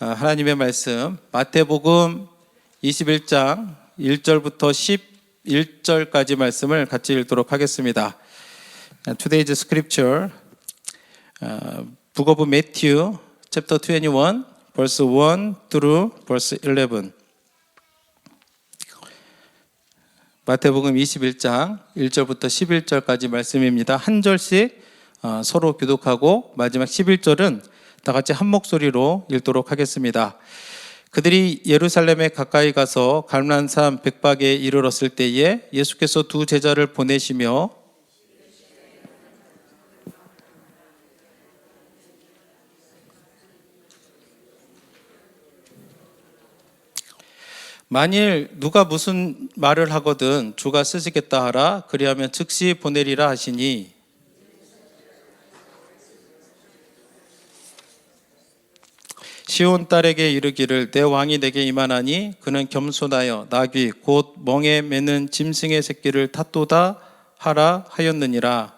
하나님의 말씀 마태복음 21장 1절부터 11절까지 말씀을 같이 읽도록 하겠습니다. Today's scripture, Book of Matthew, chapter 21, verse 1 through verse 11. 마태복음 21장 1절부터 11절까지 말씀입니다. 한 절씩 서로 교독하고 마지막 11절은 다 같이 한 목소리로 읽도록 하겠습니다. 그들이 예루살렘에 가까이 가서 감람산 백박에 이르렀을 때에 예수께서 두 제자를 보내시며 만일 누가 무슨 말을 하거든 주가 쓰시겠다 하라. 그리하면 즉시 보내리라 하시니 시온 딸에게 이르기를 내 왕이 내게 임하나니 그는 겸손하여 나귀 곧 멍에 매는 짐승의 새끼를 탔도다 하라 하였느니라.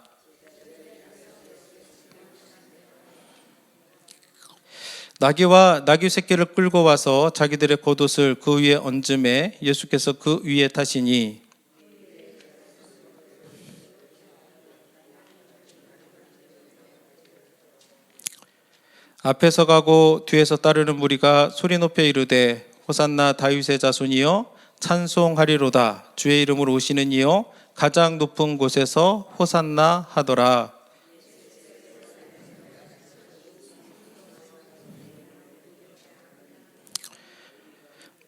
나귀와 나귀 새끼를 끌고 와서 자기들의 겉옷을 그 위에 얹음에 예수께서 그 위에 타시니 앞에서 가고 뒤에서 따르는 무리가 소리 높여 이르되 호산나 다윗의 자손이여 찬송하리로다. 주의 이름으로 오시는 이여 가장 높은 곳에서 호산나 하더라.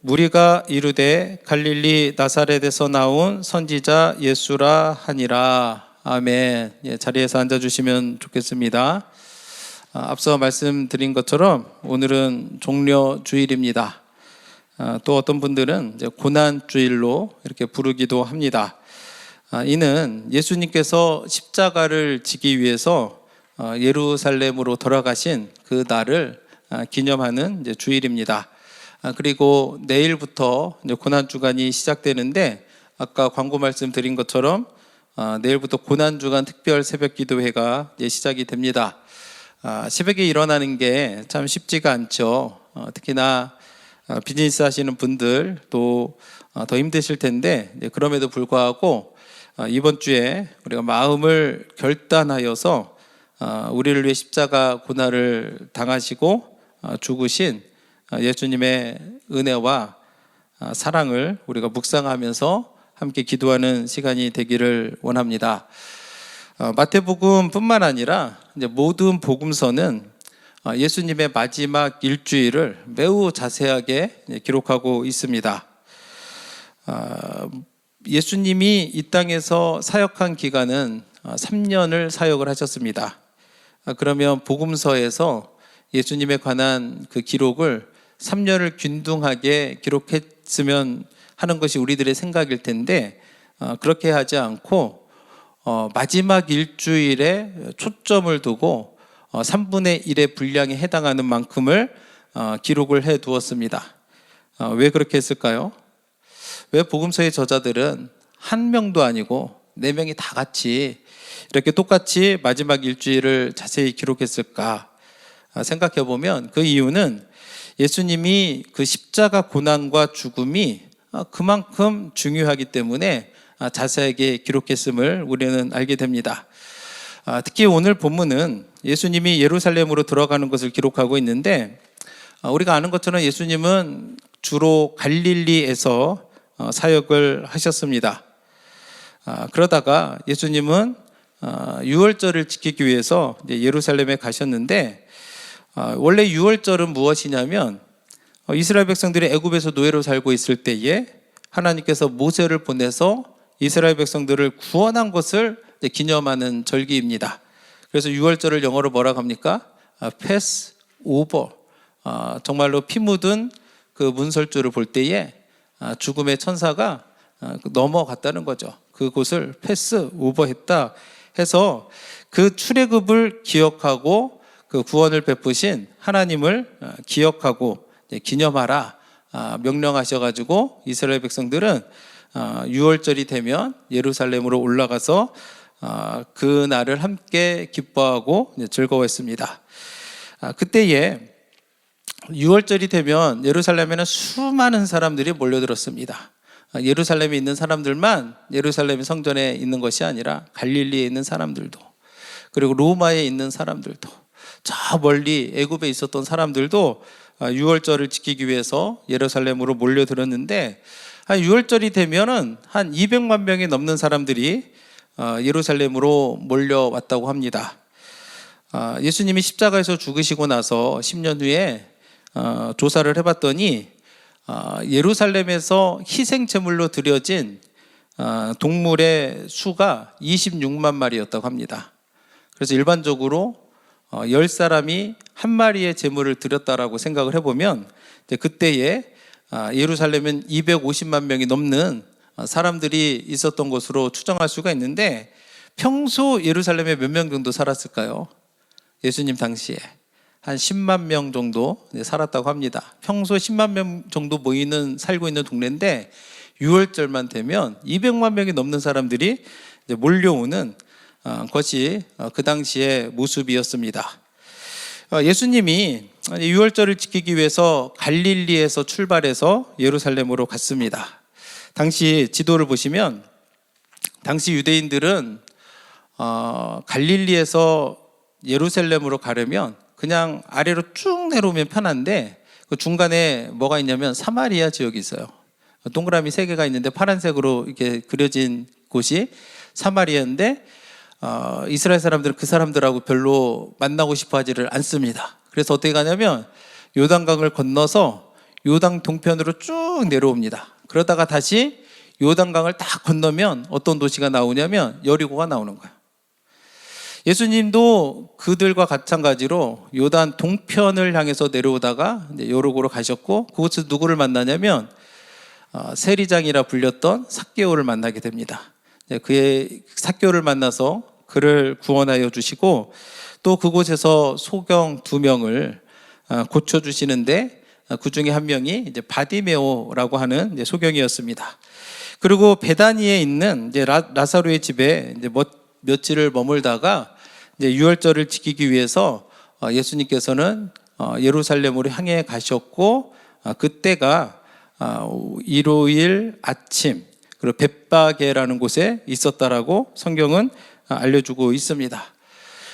무리가 이르되 갈릴리 나사렛에서 나온 선지자 예수라 하니라. 아멘. 자리에서 앉아주시면 좋겠습니다. 앞서 말씀드린 것처럼 오늘은 종려주일입니다. 또 어떤 분들은 이제 고난주일로 이렇게 부르기도 합니다. 이는 예수님께서 십자가를 지기 위해서 예루살렘으로 돌아가신 그 날을 기념하는 이제 주일입니다. 그리고 내일부터 이제 고난주간이 시작되는데 아까 광고 말씀드린 것처럼 내일부터 고난주간 특별 새벽기도회가 이제 시작이 됩니다. 새벽에 일어나는 게 참 쉽지가 않죠. 특히나 비즈니스 하시는 분들 또 더 힘드실 텐데 그럼에도 불구하고 이번 주에 우리가 마음을 결단하여서 우리를 위해 십자가 고난을 당하시고 죽으신 예수님의 은혜와 사랑을 우리가 묵상하면서 함께 기도하는 시간이 되기를 원합니다. 마태복음뿐만 아니라 이제 모든 복음서는 예수님의 마지막 일주일을 매우 자세하게 기록하고 있습니다. 예수님이 이 땅에서 사역한 기간은 3년을 사역을 하셨습니다. 그러면 복음서에서 예수님에 관한 그 기록을 3년을 균등하게 기록했으면 하는 것이 우리들의 생각일 텐데 그렇게 하지 않고 마지막 일주일에 초점을 두고 3분의 1의 분량에 해당하는 만큼을 기록을 해 두었습니다. 왜 그렇게 했을까요? 왜 복음서의 저자들은 한 명도 아니고 4명이 다 같이 이렇게 똑같이 마지막 일주일을 자세히 기록했을까 생각해 보면 그 이유는 예수님이 그 십자가 고난과 죽음이 그만큼 중요하기 때문에 자세하게 기록했음을 우리는 알게 됩니다. 특히 오늘 본문은 예수님이 예루살렘으로 들어가는 것을 기록하고 있는데 우리가 아는 것처럼 예수님은 주로 갈릴리에서 사역을 하셨습니다. 그러다가 예수님은 유월절을 지키기 위해서 예루살렘에 가셨는데 원래 유월절은 무엇이냐면 이스라엘 백성들이 애굽에서 노예로 살고 있을 때에 하나님께서 모세를 보내서 이스라엘 백성들을 구원한 것을 기념하는 절기입니다. 그래서 6월절을 영어로 뭐라고 합니까? 패스 오버. 정말로 피 묻은 그 문설주를 볼 때에 죽음의 천사가 넘어갔다는 거죠. 그곳을 패스 오버했다 해서 그 출애굽을 기억하고 그 구원을 베푸신 하나님을 기억하고 기념하라 명령하셔가지고 이스라엘 백성들은 6월절이 되면 예루살렘으로 올라가서 그 날을 함께 기뻐하고 즐거워했습니다. 그때에 6월절이 되면 예루살렘에는 수많은 사람들이 몰려들었습니다. 예루살렘에 있는 사람들만 예루살렘 성전에 있는 것이 아니라 갈릴리에 있는 사람들도, 그리고 로마에 있는 사람들도, 저 멀리 애굽에 있었던 사람들도 6월절을 지키기 위해서 예루살렘으로 몰려들었는데, 한 6월절이 되면은 한 200만 명이 넘는 사람들이 예루살렘으로 몰려왔다고 합니다. 예수님이 십자가에서 죽으시고 나서 10년 후에 조사를 해봤더니 예루살렘에서 희생제물로 드려진 동물의 수가 26만 마리였다고 합니다. 그래서 일반적으로 10사람이 한 마리의 제물을 드렸다라고 생각을 해보면, 그때에 예루살렘은 250만 명이 넘는 사람들이 있었던 것으로 추정할 수가 있는데, 평소 예루살렘에 몇 명 정도 살았을까요? 예수님 당시에 한 10만 명 정도 살았다고 합니다. 평소 10만 명 정도 살고 있는 동네인데 6월절만 되면 200만 명이 넘는 사람들이 몰려오는 것이 그 당시의 모습이었습니다. 예수님이 6월절을 지키기 위해서 갈릴리에서 출발해서 예루살렘으로 갔습니다. 당시 지도를 보시면, 당시 유대인들은 갈릴리에서 예루살렘으로 가려면 그냥 아래로 쭉 내려오면 편한데, 그 중간에 뭐가 있냐면 사마리아 지역이 있어요. 동그라미 3개가 있는데 파란색으로 이렇게 그려진 곳이 사마리아인데, 이스라엘 사람들은 그 사람들하고 별로 만나고 싶어 하지를 않습니다. 그래서 어떻게 가냐면 요단강을 건너서 요단 동편으로 쭉 내려옵니다. 그러다가 다시 요단강을 딱 건너면 어떤 도시가 나오냐면 여리고가 나오는 거예요. 예수님도 그들과 마찬가지로 요단 동편을 향해서 내려오다가 이제 여리고로 가셨고, 그곳에서 누구를 만나냐면 세리장이라 불렸던 삭개오를 만나게 됩니다. 그의 삭개오를 만나서 그를 구원하여 주시고, 또 그곳에서 소경 2명을 고쳐주시는데, 그 중에 한 명이 이제 바디메오라고 하는 이제 소경이었습니다. 그리고 베다니에 있는 이제 라사로의 집에 이제 며칠을 머물다가 이제 6월절을 지키기 위해서 예수님께서는 예루살렘으로 향해 가셨고, 그때가 일요일 아침, 그리고 벳바게라는 곳에 있었다라고 성경은 알려주고 있습니다.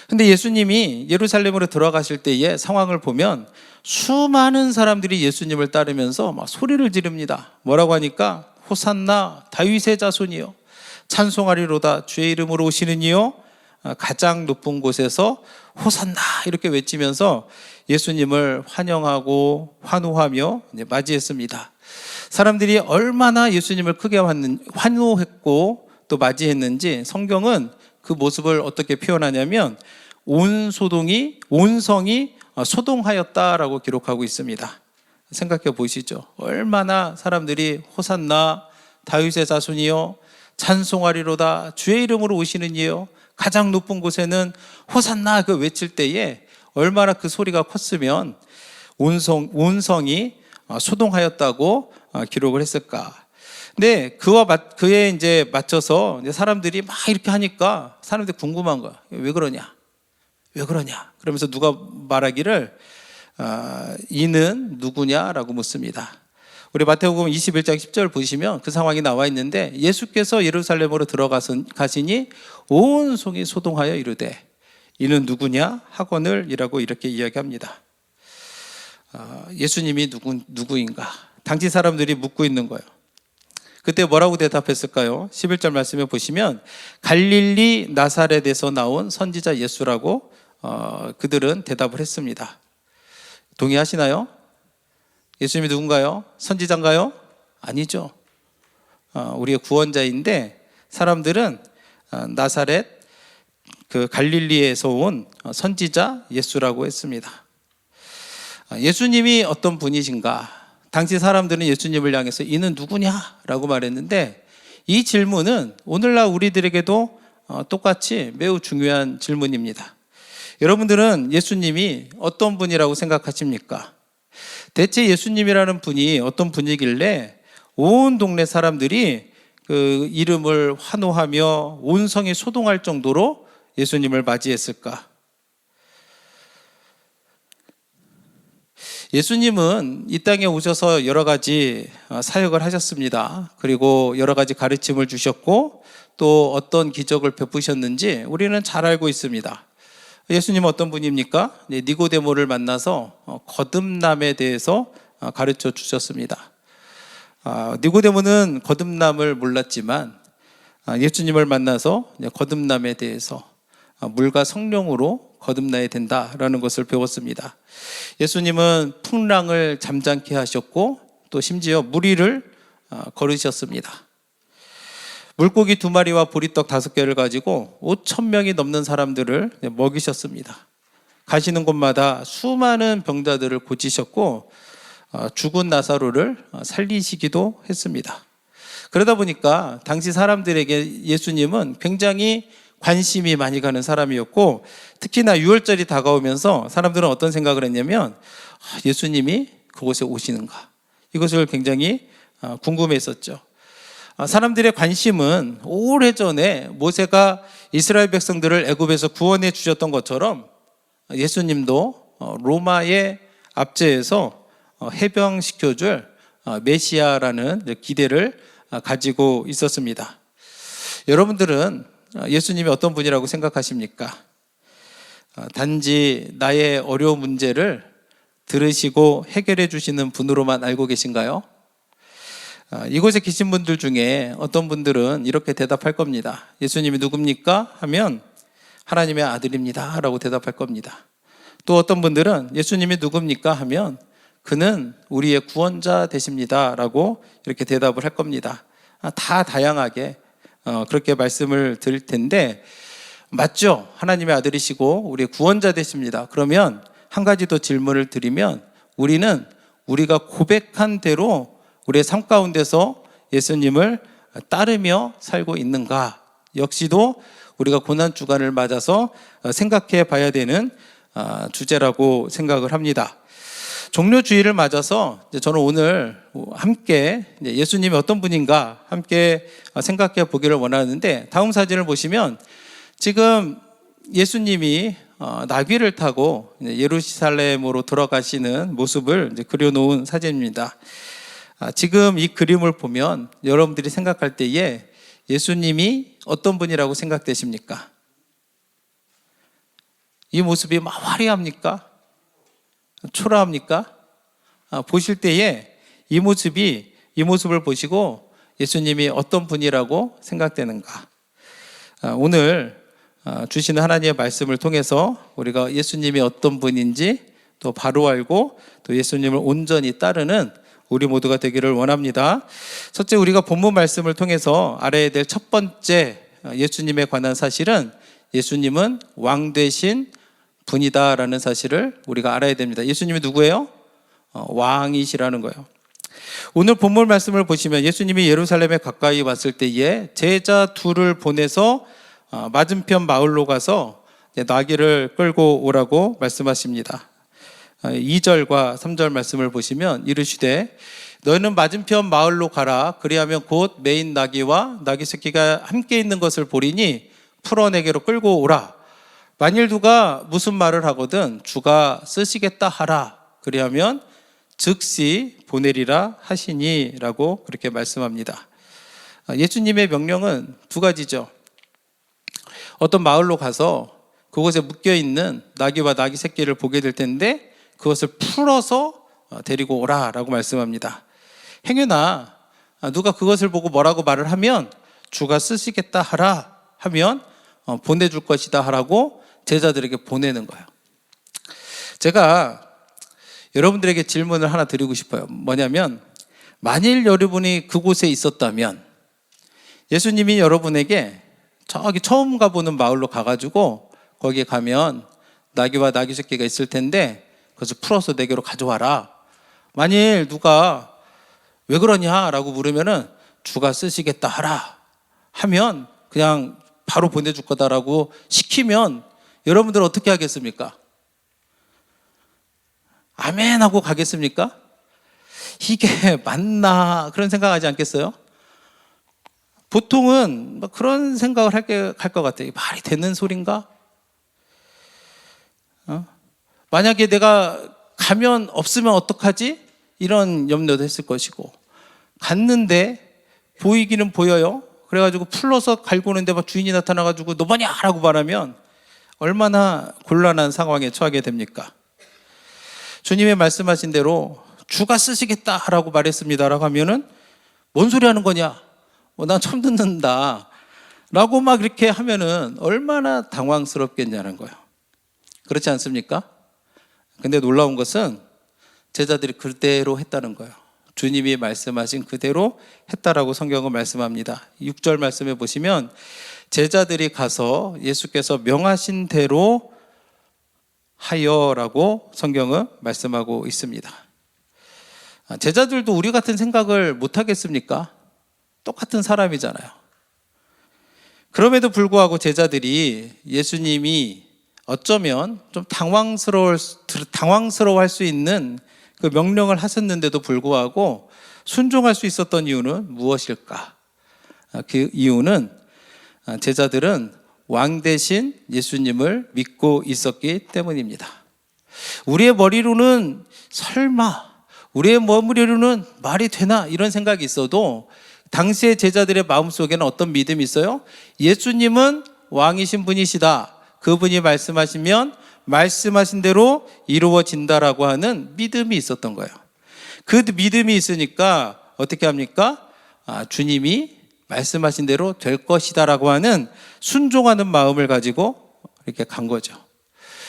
근데 예수님이 예루살렘으로 들어가실 때의 상황을 보면 수많은 사람들이 예수님을 따르면서 막 소리를 지릅니다. 뭐라고 하니까, 호산나 다윗의 자손이요, 찬송하리로다 주의 이름으로 오시는 이요, 가장 높은 곳에서 호산나 이렇게 외치면서 예수님을 환영하고 환호하며 맞이했습니다. 사람들이 얼마나 예수님을 크게 환호했고 또 맞이했는지 성경은 그 모습을 어떻게 표현하냐면 온 성이 소동하였다라고 기록하고 있습니다. 생각해 보시죠. 얼마나 사람들이 호산나 다윗의 자손이요, 찬송하리로다 주의 이름으로 오시는 이요, 가장 높은 곳에는 호산나 그 외칠 때에 얼마나 그 소리가 컸으면 온 성이 소동하였다고 기록을 했을까. 근데 그에 이제 맞춰서 이제 사람들이 막 이렇게 하니까 사람들이 궁금한 거야. 왜 그러냐? 그러면서 누가 말하기를 이는 누구냐라고 묻습니다. 우리 마태복음 21장 10절 보시면 그 상황이 나와 있는데, 예수께서 예루살렘으로 들어가시니 온 성이 소동하여 이르되 이는 누구냐 하거늘이라고 이렇게 이야기합니다. 예수님이 누구인가? 당시 사람들이 묻고 있는 거예요. 그때 뭐라고 대답했을까요? 11절 말씀에 보시면 갈릴리 나사렛에서 나온 선지자 예수라고 그들은 대답을 했습니다. 동의하시나요? 예수님이 누군가요? 선지자인가요? 아니죠. 우리의 구원자인데, 사람들은 나사렛 그 갈릴리에서 온 선지자 예수라고 했습니다. 예수님이 어떤 분이신가? 당시 사람들은 예수님을 향해서 이는 누구냐라고 말했는데, 이 질문은 오늘날 우리들에게도 똑같이 매우 중요한 질문입니다. 여러분들은 예수님이 어떤 분이라고 생각하십니까? 대체 예수님이라는 분이 어떤 분이길래 온 동네 사람들이 그 이름을 환호하며 온 성이 소동할 정도로 예수님을 맞이했을까? 예수님은 이 땅에 오셔서 여러 가지 사역을 하셨습니다. 그리고 여러 가지 가르침을 주셨고 또 어떤 기적을 베푸셨는지 우리는 잘 알고 있습니다. 예수님은 어떤 분입니까? 니고데모를 만나서 거듭남에 대해서 가르쳐 주셨습니다. 니고데모는 거듭남을 몰랐지만 예수님을 만나서 거듭남에 대해서 물과 성령으로 거듭나야 된다라는 것을 배웠습니다. 예수님은 풍랑을 잠잠케 하셨고 또 심지어 무리를 걸으셨습니다. 물고기 2마리와 보리떡 5개를 가지고 5,000명이 넘는 사람들을 먹이셨습니다. 가시는 곳마다 수많은 병자들을 고치셨고 죽은 나사로를 살리시기도 했습니다. 그러다 보니까 당시 사람들에게 예수님은 굉장히 관심이 많이 가는 사람이었고 특히나 유월절이 다가오면서 사람들은 어떤 생각을 했냐면 예수님이 그곳에 오시는가, 이것을 굉장히 궁금해했었죠. 사람들의 관심은 오래전에 모세가 이스라엘 백성들을 애굽에서 구원해 주셨던 것처럼 예수님도 로마의 압제에서 해병시켜줄 메시아라는 기대를 가지고 있었습니다. 여러분들은 예수님이 어떤 분이라고 생각하십니까? 단지 나의 어려운 문제를 들으시고 해결해 주시는 분으로만 알고 계신가요? 이곳에 계신 분들 중에 어떤 분들은 이렇게 대답할 겁니다. 예수님이 누굽니까? 하면 하나님의 아들입니다 라고 대답할 겁니다. 또 어떤 분들은 예수님이 누굽니까? 하면 그는 우리의 구원자 되십니다 라고 이렇게 대답을 할 겁니다. 다 다양하게 그렇게 말씀을 드릴 텐데 맞죠? 하나님의 아들이시고 우리의 구원자 되십니다. 그러면 한 가지 더 질문을 드리면 우리는 우리가 고백한 대로 우리의 삶 가운데서 예수님을 따르며 살고 있는가? 역시도 우리가 고난주간을 맞아서 생각해 봐야 되는 주제라고 생각을 합니다. 종료주일을 맞아서 저는 오늘 함께 예수님이 어떤 분인가 함께 생각해 보기를 원하는데, 다음 사진을 보시면 지금 예수님이 나귀를 타고 예루살렘으로 들어가시는 모습을 그려놓은 사진입니다. 지금 이 그림을 보면 여러분들이 생각할 때에 예수님이 어떤 분이라고 생각되십니까? 이 모습이 막 화려합니까? 초라합니까? 보실 때에 이 모습을 보시고 예수님이 어떤 분이라고 생각되는가? 오늘 주시는 하나님의 말씀을 통해서 우리가 예수님이 어떤 분인지 또 바로 알고 또 예수님을 온전히 따르는 우리 모두가 되기를 원합니다. 첫째, 우리가 본문 말씀을 통해서 알아야 될 첫 번째 예수님에 관한 사실은 예수님은 왕 되신 분이다라는 사실을 우리가 알아야 됩니다. 예수님이 누구예요? 왕이시라는 거예요. 오늘 본문 말씀을 보시면 예수님이 예루살렘에 가까이 왔을 때에 제자 둘을 보내서 맞은편 마을로 가서 나귀를 끌고 오라고 말씀하십니다. 2절과 3절 말씀을 보시면 이르시되 너희는 맞은편 마을로 가라. 그리하면 곧 매인 나귀와 나귀 새끼가 함께 있는 것을 보리니 풀어 내게로 끌고 오라. 만일 누가 무슨 말을 하거든 주가 쓰시겠다 하라. 그리하면 즉시 보내리라 하시니 라고 그렇게 말씀합니다. 예수님의 명령은 두 가지죠. 어떤 마을로 가서 그곳에 묶여있는 나귀와 나귀 새끼를 보게 될 텐데 그것을 풀어서 데리고 오라 라고 말씀합니다. 행여나 누가 그것을 보고 뭐라고 말을 하면 주가 쓰시겠다 하라 하면 보내줄 것이다 하라고 제자들에게 보내는 거예요. 제가 여러분들에게 질문을 하나 드리고 싶어요. 뭐냐면 만일 여러분이 그곳에 있었다면 예수님이 여러분에게 저기 처음 가보는 마을로 가가지고 거기에 가면 나귀와 나귀 새끼가 있을 텐데 그것을 풀어서 내게로 가져와라. 만일 누가 왜 그러냐라고 물으면은 주가 쓰시겠다 하라 하면 그냥 바로 보내줄 거다라고 시키면 여러분들은 어떻게 하겠습니까? 아멘 하고 가겠습니까? 이게 맞나 그런 생각하지 않겠어요? 보통은 그런 생각을 할 것 같아요. 말이 되는 소린가? 만약에 내가 가면 없으면 어떡하지? 이런 염려도 했을 것이고, 갔는데 보이기는 보여요. 그래가지고 풀러서 갈고 오는데 막 주인이 나타나가지고 너 뭐냐? 라고 말하면 얼마나 곤란한 상황에 처하게 됩니까? 주님의 말씀하신 대로 주가 쓰시겠다 라고 말했습니다 라고 하면은 뭔 소리 하는 거냐? 난 처음 듣는다 라고 막 이렇게 하면은 얼마나 당황스럽겠냐는 거예요. 그렇지 않습니까? 근데 놀라운 것은 제자들이 그대로 했다는 거예요. 주님이 말씀하신 그대로 했다라고 성경은 말씀합니다. 6절 말씀해 보시면 제자들이 가서 예수께서 명하신 대로 하여라고 성경은 말씀하고 있습니다. 제자들도 우리 같은 생각을 못 하겠습니까? 똑같은 사람이잖아요. 그럼에도 불구하고 제자들이 예수님이 어쩌면 좀 당황스러워할 수 있는 그 명령을 하셨는데도 불구하고 순종할 수 있었던 이유는 무엇일까? 그 이유는 제자들은 왕 대신 예수님을 믿고 있었기 때문입니다. 우리의 머리로는 설마, 우리의 머리로는 말이 되나 이런 생각이 있어도 당시의 제자들의 마음속에는 어떤 믿음이 있어요? 예수님은 왕이신 분이시다. 그분이 말씀하시면 말씀하신 대로 이루어진다라고 하는 믿음이 있었던 거예요. 그 믿음이 있으니까 어떻게 합니까? 주님이 말씀하신 대로 될 것이다라고 하는 순종하는 마음을 가지고 이렇게 간 거죠.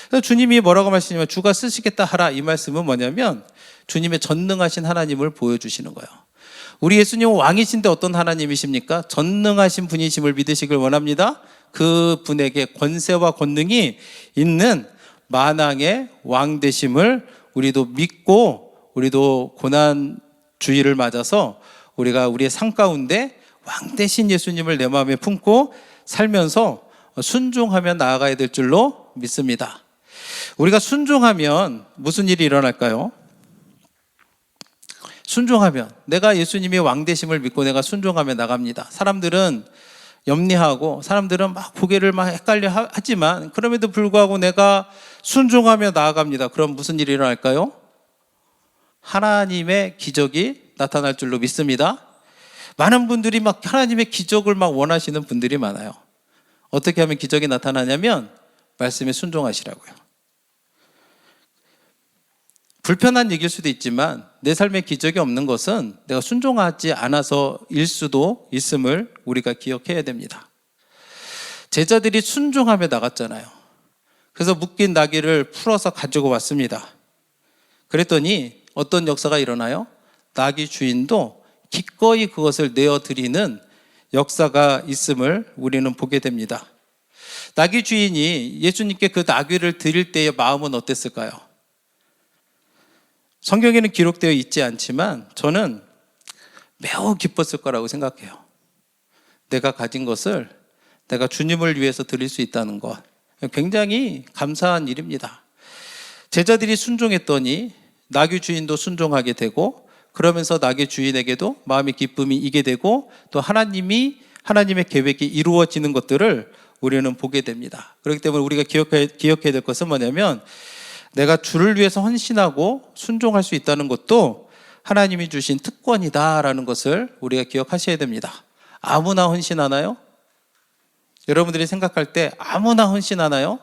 그래서 주님이 뭐라고 말씀하시냐면 주가 쓰시겠다 하라, 이 말씀은 뭐냐면 주님의 전능하신 하나님을 보여주시는 거예요. 우리 예수님은 왕이신데 어떤 하나님이십니까? 전능하신 분이심을 믿으시길 원합니다. 그 분에게 권세와 권능이 있는 만왕의 왕 되심을 우리도 믿고, 우리도 고난 주의를 맞아서 우리가 우리의 삶 가운데 왕 되신 예수님을 내 마음에 품고 살면서 순종하며 나아가야 될 줄로 믿습니다. 우리가 순종하면 무슨 일이 일어날까요? 순종하면, 내가 예수님이 왕 되심을 믿고 내가 순종하며 나갑니다. 사람들은 염려하고 사람들은 막 고개를 막 헷갈려 하지만 그럼에도 불구하고 내가 순종하며 나아갑니다. 그럼 무슨 일이 일어날까요? 하나님의 기적이 나타날 줄로 믿습니다. 많은 분들이 막 하나님의 기적을 막 원하시는 분들이 많아요. 어떻게 하면 기적이 나타나냐면 말씀에 순종하시라고요. 불편한 얘기일 수도 있지만 내 삶에 기적이 없는 것은 내가 순종하지 않아서일 수도 있음을 우리가 기억해야 됩니다. 제자들이 순종하며 나갔잖아요. 그래서 묶인 나귀를 풀어서 가지고 왔습니다. 그랬더니 어떤 역사가 일어나요? 나귀 주인도 기꺼이 그것을 내어드리는 역사가 있음을 우리는 보게 됩니다. 나귀 주인이 예수님께 그 나귀를 드릴 때의 마음은 어땠을까요? 성경에는 기록되어 있지 않지만 저는 매우 기뻤을 거라고 생각해요. 내가 가진 것을 내가 주님을 위해서 드릴 수 있다는 것, 굉장히 감사한 일입니다. 제자들이 순종했더니 나귀 주인도 순종하게 되고, 그러면서 나귀 주인에게도 마음의 기쁨이 이게 되고, 또 하나님의 계획이 이루어지는 것들을 우리는 보게 됩니다. 그렇기 때문에 우리가 기억해야 될 것은 뭐냐면, 내가 주를 위해서 헌신하고 순종할 수 있다는 것도 하나님이 주신 특권이다라는 것을 우리가 기억하셔야 됩니다. 아무나 헌신하나요? 여러분들이 생각할 때 아무나 헌신하나요?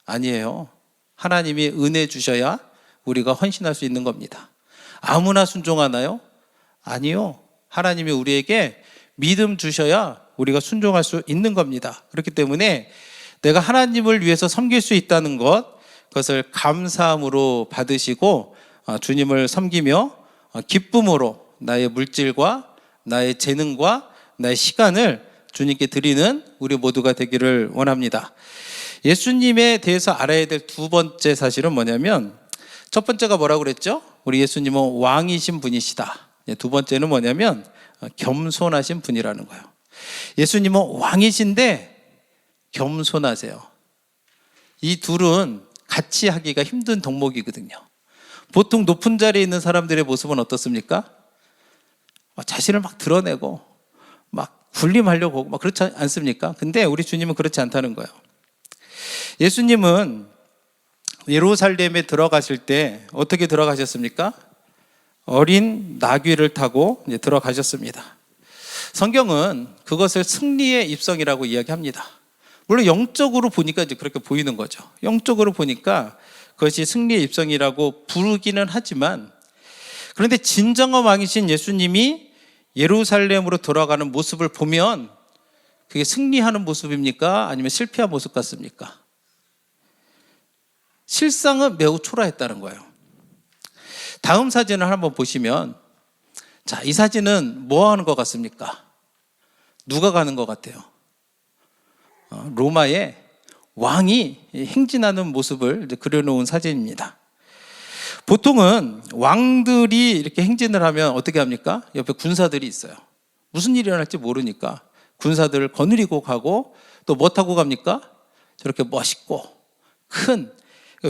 아니에요. 하나님이 은혜 주셔야 우리가 헌신할 수 있는 겁니다. 아무나 순종하나요? 아니요. 하나님이 우리에게 믿음 주셔야 우리가 순종할 수 있는 겁니다. 그렇기 때문에 내가 하나님을 위해서 섬길 수 있다는 것, 그것을 감사함으로 받으시고 주님을 섬기며 기쁨으로 나의 물질과 나의 재능과 나의 시간을 주님께 드리는 우리 모두가 되기를 원합니다. 예수님에 대해서 알아야 될 두 번째 사실은 뭐냐면, 첫 번째가 뭐라고 그랬죠? 우리 예수님은 왕이신 분이시다. 두 번째는 뭐냐면 겸손하신 분이라는 거예요. 예수님은 왕이신데 겸손하세요. 이 둘은 같이 하기가 힘든 덕목이거든요. 보통 높은 자리에 있는 사람들의 모습은 어떻습니까? 자신을 막 드러내고 막 군림하려고 막 그렇지 않습니까? 근데 우리 주님은 그렇지 않다는 거예요. 예수님은 예루살렘에 들어가실 때 어떻게 들어가셨습니까? 어린 나귀를 타고 이제 들어가셨습니다. 성경은 그것을 승리의 입성이라고 이야기합니다. 물론 영적으로 보니까 이제 그렇게 보이는 거죠. 영적으로 보니까 그것이 승리의 입성이라고 부르기는 하지만, 그런데 진정한 왕이신 예수님이 예루살렘으로 돌아가는 모습을 보면 그게 승리하는 모습입니까? 아니면 실패한 모습 같습니까? 실상은 매우 초라했다는 거예요. 다음 사진을 한번 보시면, 자, 이 사진은 뭐 하는 것 같습니까? 누가 가는 것 같아요? 로마의 왕이 행진하는 모습을 그려놓은 사진입니다. 보통은 왕들이 이렇게 행진을 하면 어떻게 합니까? 옆에 군사들이 있어요. 무슨 일이 일어날지 모르니까 군사들을 거느리고 가고, 또 뭐 타고 갑니까? 저렇게 멋있고 큰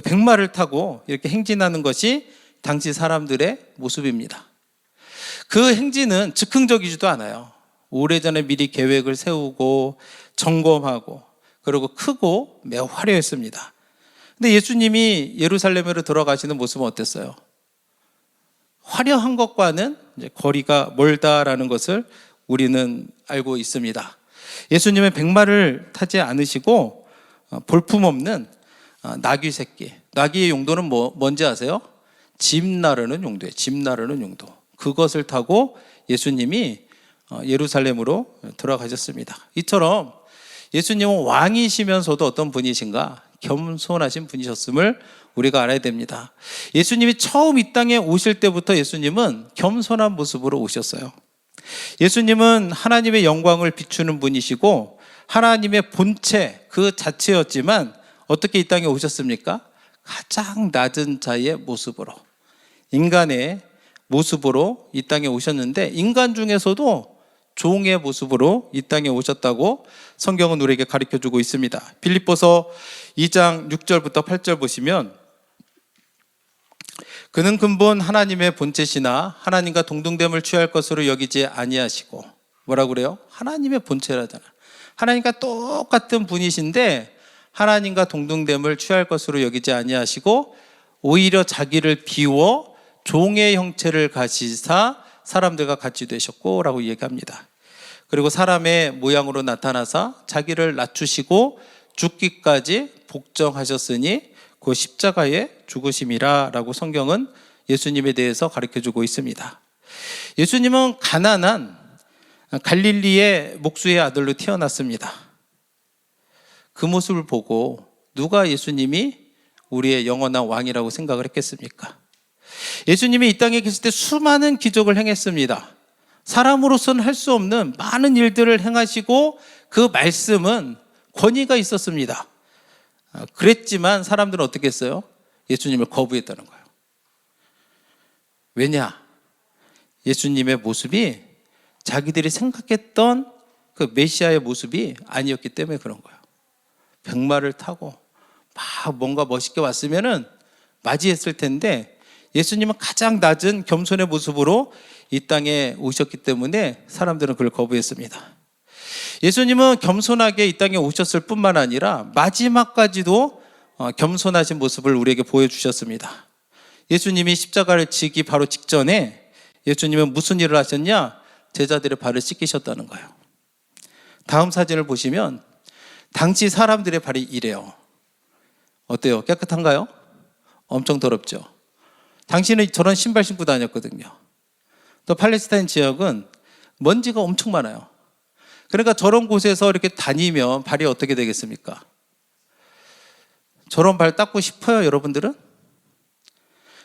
백마를 타고 이렇게 행진하는 것이 당시 사람들의 모습입니다. 그 행진은 즉흥적이지도 않아요. 오래전에 미리 계획을 세우고 점검하고, 그리고 크고 매우 화려했습니다. 근데 예수님이 예루살렘으로 들어가시는 모습은 어땠어요? 화려한 것과는 이제 거리가 멀다라는 것을 우리는 알고 있습니다. 예수님은 백마를 타지 않으시고 볼품없는 나귀 새끼. 나귀의 용도는 뭔지 아세요? 집 나르는 용도예요. 집 나르는 용도. 그것을 타고 예수님이 예루살렘으로 들어가셨습니다. 이처럼 예수님은 왕이시면서도 어떤 분이신가? 겸손하신 분이셨음을 우리가 알아야 됩니다. 예수님이 처음 이 땅에 오실 때부터 예수님은 겸손한 모습으로 오셨어요. 예수님은 하나님의 영광을 비추는 분이시고 하나님의 본체 그 자체였지만 어떻게 이 땅에 오셨습니까? 가장 낮은 자의 모습으로, 인간의 모습으로 이 땅에 오셨는데, 인간 중에서도 종의 모습으로 이 땅에 오셨다고 성경은 우리에게 가르쳐주고 있습니다. 빌립보서 2장 6절부터 8절 보시면, 그는 근본 하나님의 본체시나 하나님과 동등됨을 취할 것으로 여기지 아니하시고, 뭐라고 그래요? 하나님의 본체라잖아. 하나님과 똑같은 분이신데 하나님과 동등됨을 취할 것으로 여기지 아니하시고 오히려 자기를 비워 종의 형체를 가지사 사람들과 같이 되셨고 라고 얘기합니다. 그리고 사람의 모양으로 나타나사 자기를 낮추시고 죽기까지 복종하셨으니 그 십자가의 죽으심이라 라고 성경은 예수님에 대해서 가르쳐주고 있습니다. 예수님은 가난한 갈릴리의 목수의 아들로 태어났습니다. 그 모습을 보고 누가 예수님이 우리의 영원한 왕이라고 생각을 했겠습니까? 예수님이 이 땅에 계실 때 수많은 기적을 행했습니다. 사람으로서는 할 수 없는 많은 일들을 행하시고 그 말씀은 권위가 있었습니다. 그랬지만 사람들은 어떻게 했어요? 예수님을 거부했다는 거예요. 왜냐? 예수님의 모습이 자기들이 생각했던 그 메시아의 모습이 아니었기 때문에 그런 거예요. 백마를 타고 막 뭔가 멋있게 왔으면은 맞이했을 텐데, 예수님은 가장 낮은 겸손의 모습으로 이 땅에 오셨기 때문에 사람들은 그걸 거부했습니다. 예수님은 겸손하게 이 땅에 오셨을 뿐만 아니라 마지막까지도 겸손하신 모습을 우리에게 보여주셨습니다. 예수님이 십자가를 지기 바로 직전에 예수님은 무슨 일을 하셨냐? 제자들의 발을 씻기셨다는 거예요. 다음 사진을 보시면 당시 사람들의 발이 이래요. 어때요? 깨끗한가요? 엄청 더럽죠. 당신은 저런 신발 신고 다녔거든요. 또 팔레스타인 지역은 먼지가 엄청 많아요. 그러니까 저런 곳에서 이렇게 다니면 발이 어떻게 되겠습니까? 저런 발 닦고 싶어요, 여러분들은?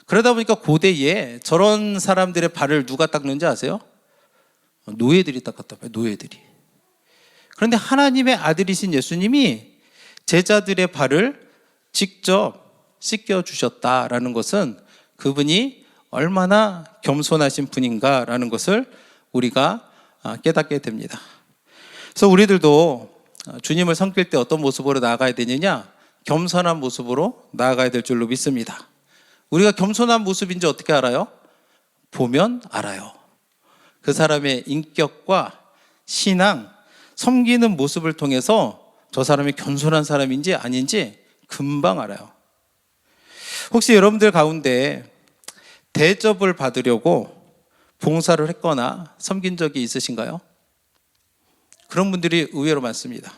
그러다 보니까 고대에 저런 사람들의 발을 누가 닦는지 아세요? 노예들이 닦았다 봐요, 노예들이. 그런데 하나님의 아들이신 예수님이 제자들의 발을 직접 씻겨주셨다라는 것은 그분이 얼마나 겸손하신 분인가라는 것을 우리가 깨닫게 됩니다. 그래서 우리들도 주님을 섬길 때 어떤 모습으로 나아가야 되느냐? 겸손한 모습으로 나아가야 될 줄로 믿습니다. 우리가 겸손한 모습인지 어떻게 알아요? 보면 알아요. 그 사람의 인격과 신앙, 섬기는 모습을 통해서 저 사람이 겸손한 사람인지 아닌지 금방 알아요. 혹시 여러분들 가운데 대접을 받으려고 봉사를 했거나 섬긴 적이 있으신가요? 그런 분들이 의외로 많습니다.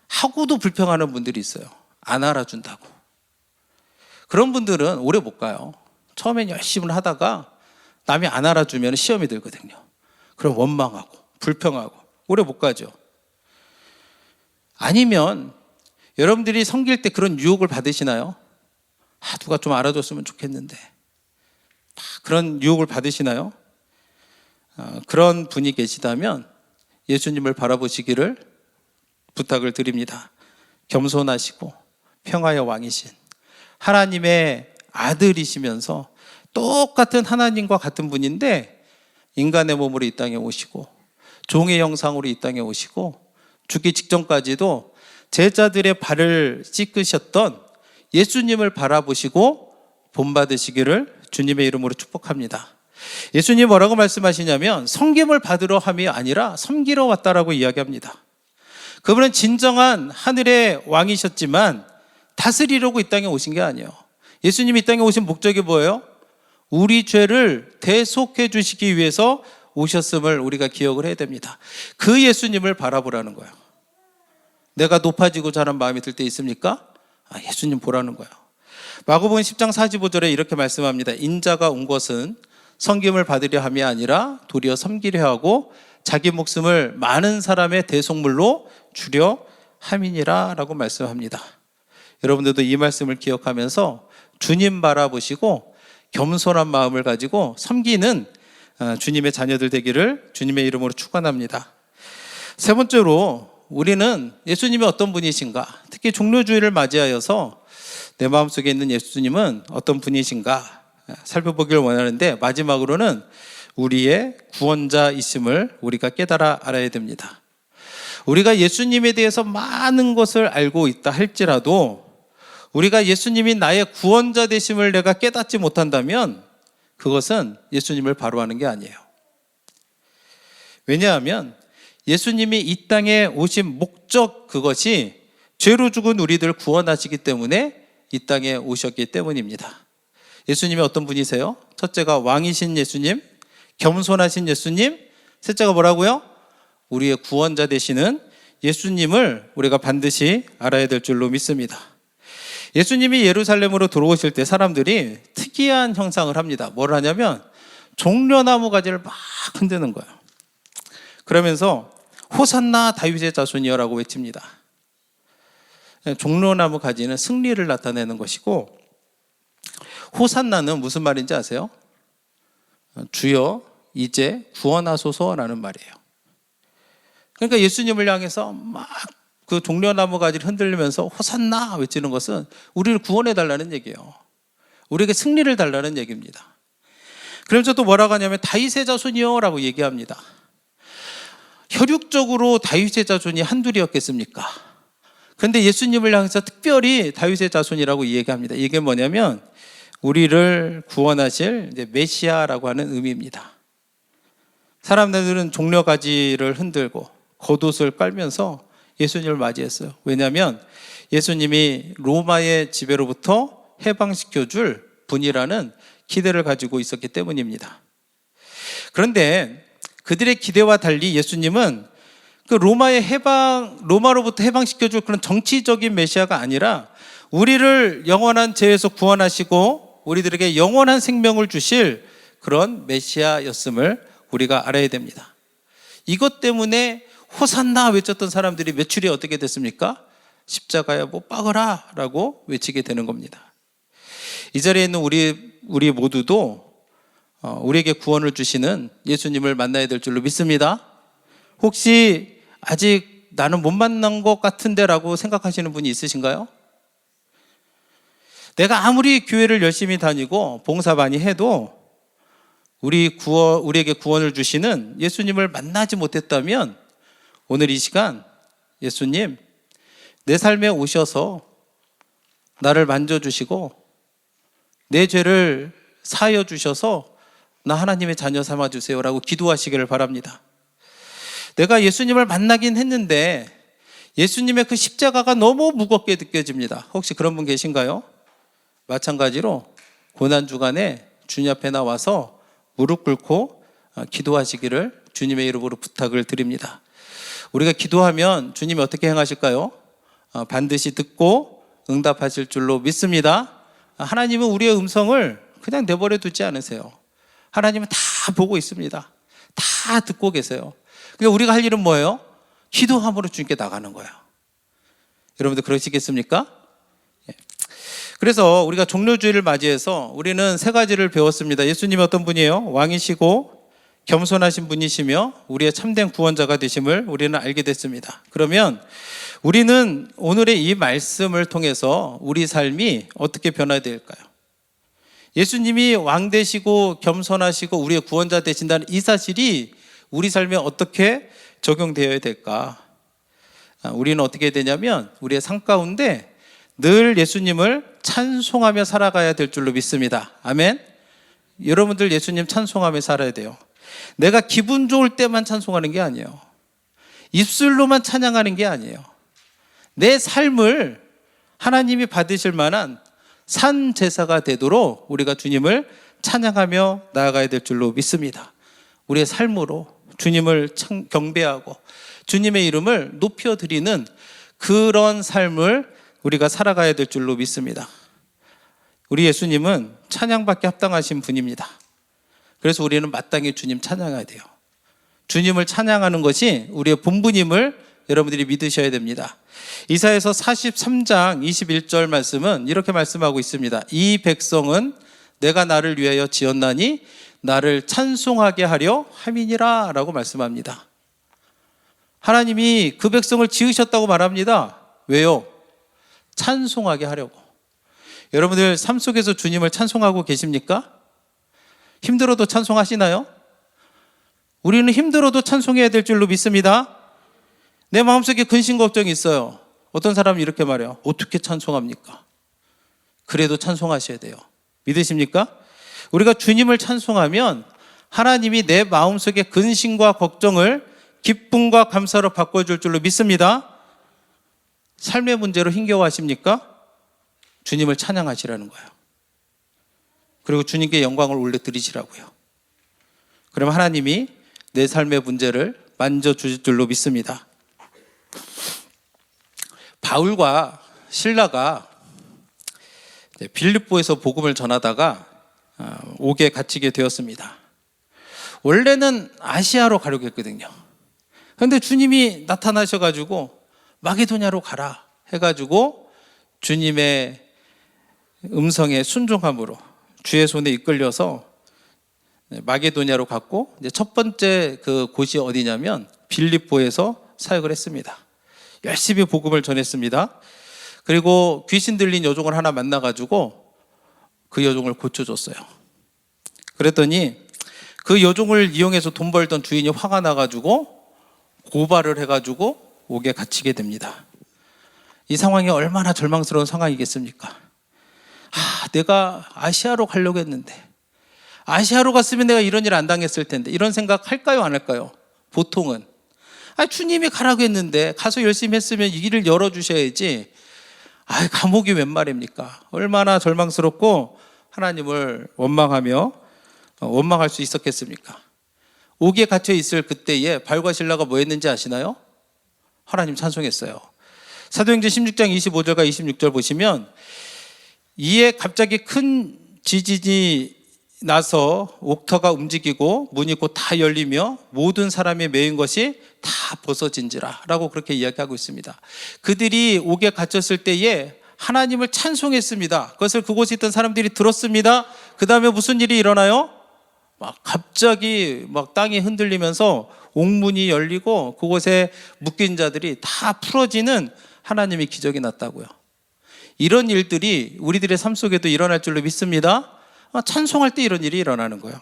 하고도 불평하는 분들이 있어요. 안 알아준다고. 그런 분들은 오래 못 가요. 처음엔 열심히 하다가 남이 안 알아주면 시험이 들거든요. 그럼 원망하고 불평하고 오래 못 가죠. 아니면 여러분들이 섬길 때 그런 유혹을 받으시나요? 누가 좀 알아줬으면 좋겠는데. 그런 유혹을 받으시나요? 그런 분이 계시다면 예수님을 바라보시기를 부탁을 드립니다. 겸손하시고 평화의 왕이신 하나님의 아들이시면서 똑같은 하나님과 같은 분인데 인간의 몸으로 이 땅에 오시고 종의 형상으로 이 땅에 오시고 죽기 직전까지도 제자들의 발을 씻으셨던 예수님을 바라보시고 본받으시기를 주님의 이름으로 축복합니다. 예수님 뭐라고 말씀하시냐면 섬김을 받으러 함이 아니라 섬기러 왔다라고 이야기합니다. 그분은 진정한 하늘의 왕이셨지만 다스리려고 이 땅에 오신 게 아니에요. 예수님이 이 땅에 오신 목적이 뭐예요? 우리 죄를 대속해 주시기 위해서 오셨음을 우리가 기억을 해야 됩니다. 그 예수님을 바라보라는 거예요. 내가 높아지고 자란 마음이 들 때 있습니까? 예수님 보라는 거예요. 마가복음 10장 45절에 이렇게 말씀합니다. 인자가 온 것은 섬김을 받으려 함이 아니라 도리어 섬기려 하고 자기 목숨을 많은 사람의 대속물로 주려 함이니라 라고 말씀합니다. 여러분들도 이 말씀을 기억하면서 주님 바라보시고 겸손한 마음을 가지고 섬기는 주님의 자녀들 되기를 주님의 이름으로 축원합니다. 세 번째로 우리는 예수님이 어떤 분이신가, 특히 종료주일을 맞이하여서 내 마음속에 있는 예수님은 어떤 분이신가 살펴보기를 원하는데, 마지막으로는 우리의 구원자이심을 우리가 깨달아 알아야 됩니다. 우리가 예수님에 대해서 많은 것을 알고 있다 할지라도 우리가 예수님이 나의 구원자 되심을 내가 깨닫지 못한다면 그것은 예수님을 바로 하는 게 아니에요. 왜냐하면 예수님이 이 땅에 오신 목적, 그것이 죄로 죽은 우리들을 구원하시기 때문에 이 땅에 오셨기 때문입니다. 예수님이 어떤 분이세요? 첫째가 왕이신 예수님, 겸손하신 예수님, 셋째가 뭐라고요? 우리의 구원자 되시는 예수님을 우리가 반드시 알아야 될 줄로 믿습니다. 예수님이 예루살렘으로 들어오실 때 사람들이 특이한 형상을 합니다. 뭘 하냐면 종려나무 가지를 막 흔드는 거예요. 그러면서 호산나 다윗의 자손이여 라고 외칩니다. 종려나무 가지는 승리를 나타내는 것이고, 호산나는 무슨 말인지 아세요? 주여 이제 구원하소서라는 말이에요. 그러니까 예수님을 향해서 막 그 종려나무 가지를 흔들리면서 호산나 외치는 것은 우리를 구원해 달라는 얘기예요. 우리에게 승리를 달라는 얘기입니다. 그러면서 또 뭐라고 하냐면 다윗의 자손이요 라고 얘기합니다. 혈육적으로 다윗의 자손이 한둘이었겠습니까? 그런데 예수님을 향해서 특별히 다윗의 자손이라고 얘기합니다. 이게 뭐냐면 우리를 구원하실 메시아라고 하는 의미입니다. 사람들은 종려가지를 흔들고 겉옷을 깔면서 예수님을 맞이했어요. 왜냐하면 예수님이 로마의 지배로부터 해방시켜줄 분이라는 기대를 가지고 있었기 때문입니다. 그런데 그들의 기대와 달리 예수님은 그 로마로부터 해방시켜줄 그런 정치적인 메시아가 아니라 우리를 영원한 죄에서 구원하시고 우리들에게 영원한 생명을 주실 그런 메시아였음을 우리가 알아야 됩니다. 이것 때문에 호산나 외쳤던 사람들이 매출이 어떻게 됐습니까? 십자가에 못 박으라 라고 외치게 되는 겁니다. 이 자리에 있는 우리 모두도 우리에게 구원을 주시는 예수님을 만나야 될 줄로 믿습니다. 혹시 아직 나는 못 만난 것 같은데 라고 생각하시는 분이 있으신가요? 내가 아무리 교회를 열심히 다니고 봉사 많이 해도 우리에게 구원을 주시는 예수님을 만나지 못했다면 오늘 이 시간 예수님 내 삶에 오셔서 나를 만져주시고 내 죄를 사하여 주셔서 나 하나님의 자녀 삼아주세요 라고 기도하시기를 바랍니다. 내가 예수님을 만나긴 했는데 예수님의 그 십자가가 너무 무겁게 느껴집니다. 혹시 그런 분 계신가요? 마찬가지로 고난주간에 주님 앞에 나와서 무릎 꿇고 기도하시기를 주님의 이름으로 부탁을 드립니다. 우리가 기도하면 주님이 어떻게 행하실까요? 반드시 듣고 응답하실 줄로 믿습니다. 하나님은 우리의 음성을 그냥 내버려 두지 않으세요. 하나님은 다 보고 있습니다. 다 듣고 계세요. 그러니까 우리가 할 일은 뭐예요? 기도함으로 주님께 나가는 거예요. 여러분들 그러시겠습니까? 그래서 우리가 종료주일을 맞이해서 우리는 세 가지를 배웠습니다. 예수님이 어떤 분이에요? 왕이시고 겸손하신 분이시며 우리의 참된 구원자가 되심을 우리는 알게 됐습니다. 그러면 우리는 오늘의 이 말씀을 통해서 우리 삶이 어떻게 변화될까요? 예수님이 왕 되시고 겸손하시고 우리의 구원자 되신다는 이 사실이 우리 삶에 어떻게 적용되어야 될까? 우리는 어떻게 되냐면 우리의 삶 가운데 늘 예수님을 찬송하며 살아가야 될 줄로 믿습니다. 아멘. 여러분들 예수님 찬송하며 살아야 돼요. 내가 기분 좋을 때만 찬송하는 게 아니에요. 입술로만 찬양하는 게 아니에요. 내 삶을 하나님이 받으실 만한 산 제사가 되도록 우리가 주님을 찬양하며 나아가야 될 줄로 믿습니다. 우리의 삶으로 주님을 경배하고 주님의 이름을 높여드리는 그런 삶을 우리가 살아가야 될 줄로 믿습니다. 우리 예수님은 찬양받기 합당하신 분입니다. 그래서 우리는 마땅히 주님 찬양해야 돼요. 주님을 찬양하는 것이 우리의 본분임을 여러분들이 믿으셔야 됩니다. 이사야서 43장 21절 말씀은 이렇게 말씀하고 있습니다. 이 백성은 내가 나를 위하여 지었나니 나를 찬송하게 하려 함이니라 라고 말씀합니다. 하나님이 그 백성을 지으셨다고 말합니다. 왜요? 찬송하게 하려고. 여러분들 삶 속에서 주님을 찬송하고 계십니까? 힘들어도 찬송하시나요? 우리는 힘들어도 찬송해야 될 줄로 믿습니다. 내 마음속에 근심 걱정이 있어요. 어떤 사람은 이렇게 말해요. 어떻게 찬송합니까? 그래도 찬송하셔야 돼요. 믿으십니까? 우리가 주님을 찬송하면 하나님이 내 마음속에 근심과 걱정을 기쁨과 감사로 바꿔줄 줄로 믿습니다. 삶의 문제로 힘겨워하십니까? 주님을 찬양하시라는 거예요. 그리고 주님께 영광을 올려드리시라고요. 그럼 하나님이 내 삶의 문제를 만져주실 줄로 믿습니다. 바울과 실라가 빌립보에서 복음을 전하다가 옥에 갇히게 되었습니다. 원래는 아시아로 가려고 했거든요. 그런데 주님이 나타나셔가지고 마게도냐로 가라 해가지고 주님의 음성에 순종함으로 주의 손에 이끌려서 마게도냐로 갔고 첫 번째 그 곳이 어디냐면 빌립보에서 사역을 했습니다. 열심히 복음을 전했습니다. 그리고 귀신 들린 여종을 하나 만나가지고 그 여종을 고쳐줬어요. 그랬더니 그 여종을 이용해서 돈 벌던 주인이 화가 나가지고 고발을 해가지고 옥에 갇히게 됩니다. 이 상황이 얼마나 절망스러운 상황이겠습니까? 내가 아시아로 가려고 했는데 아시아로 갔으면 내가 이런 일 안 당했을 텐데 이런 생각 할까요 안 할까요? 보통은 주님이 가라고 했는데 가서 열심히 했으면 이 길을 열어주셔야지 감옥이 웬 말입니까? 얼마나 절망스럽고 하나님을 원망할 수 있었겠습니까? 옥에 갇혀 있을 그때에 바울과 실라가 뭐 했는지 아시나요? 하나님 찬송했어요. 사도행전 16장 25절과 26절 보시면 이에 갑자기 큰 지진이 나서 옥터가 움직이고 문이 곧 다 열리며 모든 사람이 메인 것이 다 벗어진지라 라고 그렇게 이야기하고 있습니다. 그들이 옥에 갇혔을 때에 하나님을 찬송했습니다. 그것을 그곳에 있던 사람들이 들었습니다. 그 다음에 무슨 일이 일어나요? 갑자기 땅이 흔들리면서 옥문이 열리고 그곳에 묶인 자들이 다 풀어지는 하나님의 기적이 났다고요. 이런 일들이 우리들의 삶 속에도 일어날 줄로 믿습니다. 찬송할 때 이런 일이 일어나는 거예요.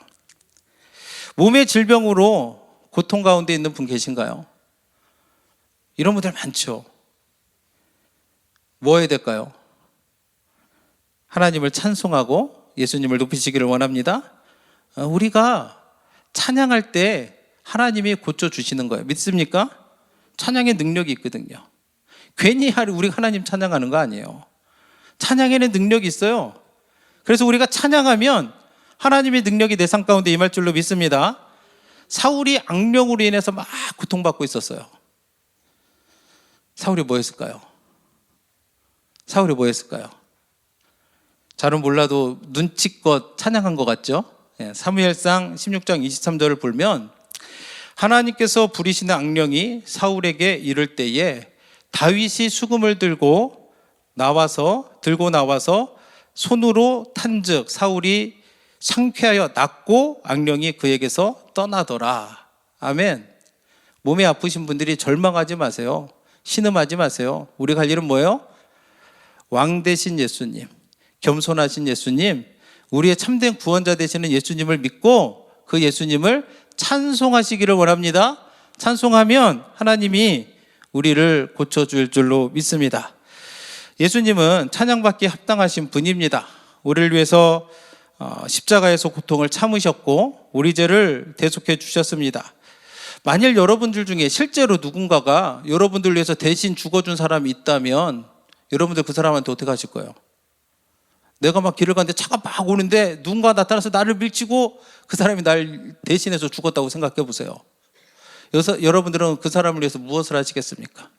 몸의 질병으로 고통 가운데 있는 분 계신가요? 이런 분들 많죠. 뭐 해야 될까요? 하나님을 찬송하고 예수님을 높이시기를 원합니다. 우리가 찬양할 때 하나님이 고쳐주시는 거예요. 믿습니까? 찬양의 능력이 있거든요. 괜히 우리가 하나님 찬양하는 거 아니에요. 찬양에는 능력이 있어요. 그래서 우리가 찬양하면 하나님의 능력이 내 삶 가운데 임할 줄로 믿습니다. 사울이 악령으로 인해서 막 고통받고 있었어요. 사울이 뭐 했을까요? 사울이 뭐 했을까요? 잘은 몰라도 눈치껏 찬양한 것 같죠? 사무엘상 16장 23절을 보면 하나님께서 부리시는 악령이 사울에게 이를 때에 다윗이 수금을 들고 나와서 손으로 탄즉 사울이 상쾌하여 낫고 악령이 그에게서 떠나더라. 아멘. 몸이 아프신 분들이 절망하지 마세요. 신음하지 마세요. 우리가 할 일은 뭐예요? 왕 되신 예수님, 겸손하신 예수님, 우리의 참된 구원자 되시는 예수님을 믿고 그 예수님을 찬송하시기를 원합니다. 찬송하면 하나님이 우리를 고쳐줄 줄로 믿습니다. 예수님은 찬양받기에 합당하신 분입니다. 우리를 위해서 십자가에서 고통을 참으셨고 우리 죄를 대속해 주셨습니다. 만일 여러분들 중에 실제로 누군가가 여러분들 위해서 대신 죽어준 사람이 있다면 여러분들 그 사람한테 어떻게 하실 거예요? 내가 막 길을 가는데 차가 막 오는데 누군가 나타나서 나를 밀치고 그 사람이 날 대신해서 죽었다고 생각해 보세요. 여기서 여러분들은 그 사람을 위해서 무엇을 하시겠습니까?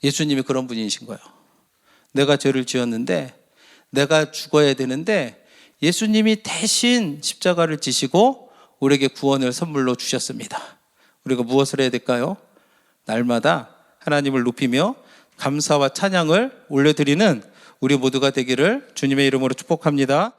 예수님이 그런 분이신 거예요. 내가 죄를 지었는데 내가 죽어야 되는데 예수님이 대신 십자가를 지시고 우리에게 구원을 선물로 주셨습니다. 우리가 무엇을 해야 될까요? 날마다 하나님을 높이며 감사와 찬양을 올려드리는 우리 모두가 되기를 주님의 이름으로 축복합니다.